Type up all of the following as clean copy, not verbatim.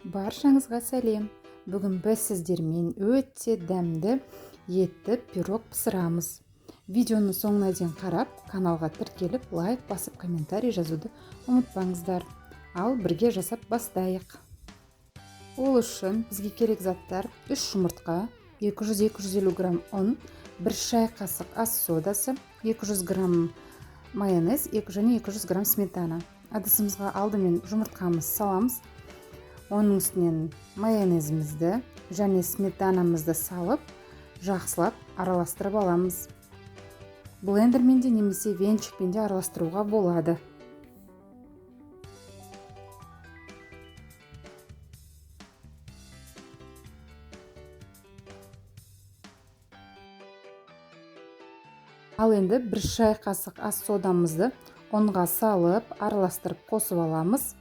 Баршаңызға сәлем. Бүгін біз сіздермен өте дәмді етті пирог пісірамыз. Видеоны соңына дейін қарап, каналға тіркеліп, лайк басып, комментарий жазуды ұмытпаңыздар. Ал бірге жасап бастайық. Ол үшін бізге керек заттар: 3 жұмыртқа, 200-250 грамм ұн, 1 шай қасық ас содасы, 200 грамм майонез, және 200 грамм сметана. Ыдысымызға алдымен жұмыртқамызды саламыз. Оның үстінен майонезімізді және сметанамызды салып, жақсылап араластырып аламыз. Блендермен де немесе венчикпен де араластыруға болады. Ал енді 1 шай қасық ас содамызды ұнға салып, араластырып қосып аламыз.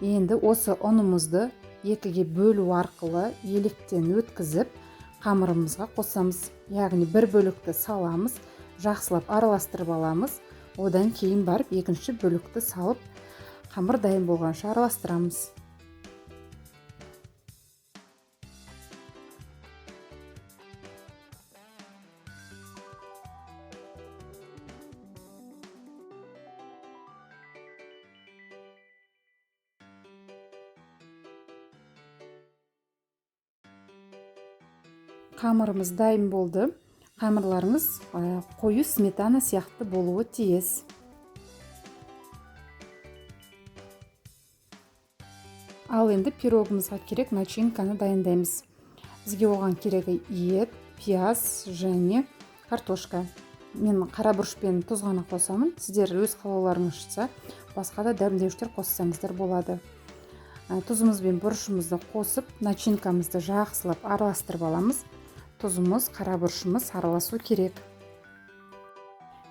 Енді осы ұнымызды 2-ге бөлу арқылы електен өткізіп, қамырымызға қосамыз. Яғни 1 бөлікті саламыз, жақсылап араластырып аламыз. Одан кейін барып 2-ші бөлікті салып, қамыр дайын болғанша араластырамыз. Қамырымыз дайын болды. Қамырларыңыз қою сметана сияқты болуы тиіс. Ал енді пирогымызға керек начинканы дайындаймыз. Бізге оған керегі ет, пияз және картошка. Мен қара бұрыш пен тұз ғана қосамын. Сіздер өз қалауларыңызша басқа да дәмдеуіштер қоссаңыздар болады. Тұзымыз бен бұрышымызды қосып, начинкамызды жақсылап араластырып аламыз. Тұзымыз, қара бұрышымыз араласу керек.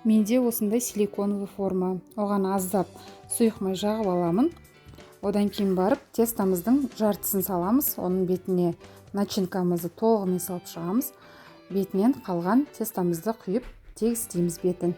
Менде осындай силиконовый форма. Оған аздап сұйық май жағып аламын. Одан кейін барып тестамыздың жартысын саламыз. Оның бетіне начинкамызды толығымен салып шығамыз. Бетінен қалған тестамызды құйып тегістейміз бетін.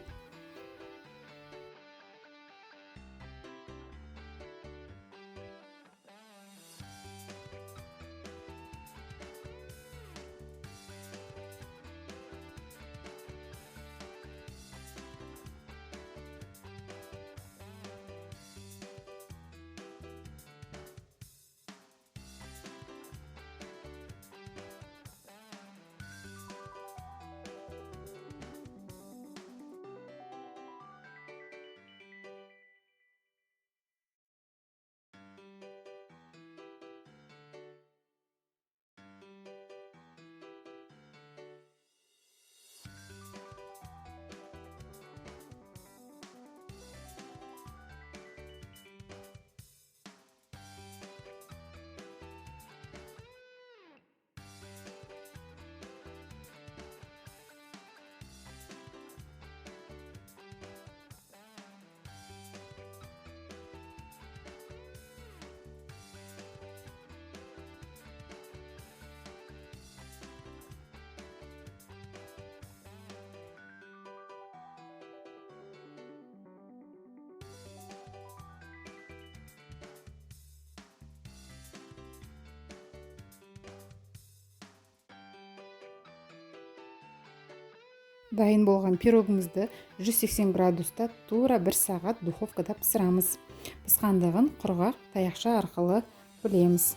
Дайын болған пирогымызды 180 градуста тура 1 сағат духовкада пісірамыз. Пісқандығын құрғақ таяқша арқылы білеміз.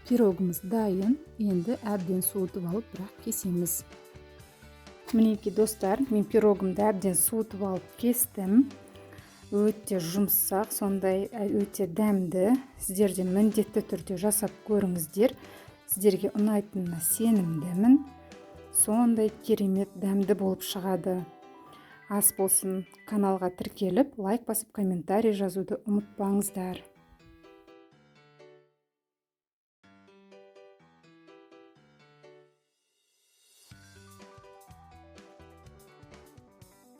Пирогымыз дайын. Енді әбден суытып алып, бірақ кесеміз. Мінекей достар, мен пирогымды әбден суытып алып кестім. Өте жұмсақ, сондай өте дәмді. Сіздер де міндетті түрде жасап көріңіздер. Сіздерге ұнайтынына сенімдімін. Сондай керемет дәмді болып шығады. Ас болсын, каналға тіркеліп, лайк басып, комментарий жазуды ұмытпаңыздар.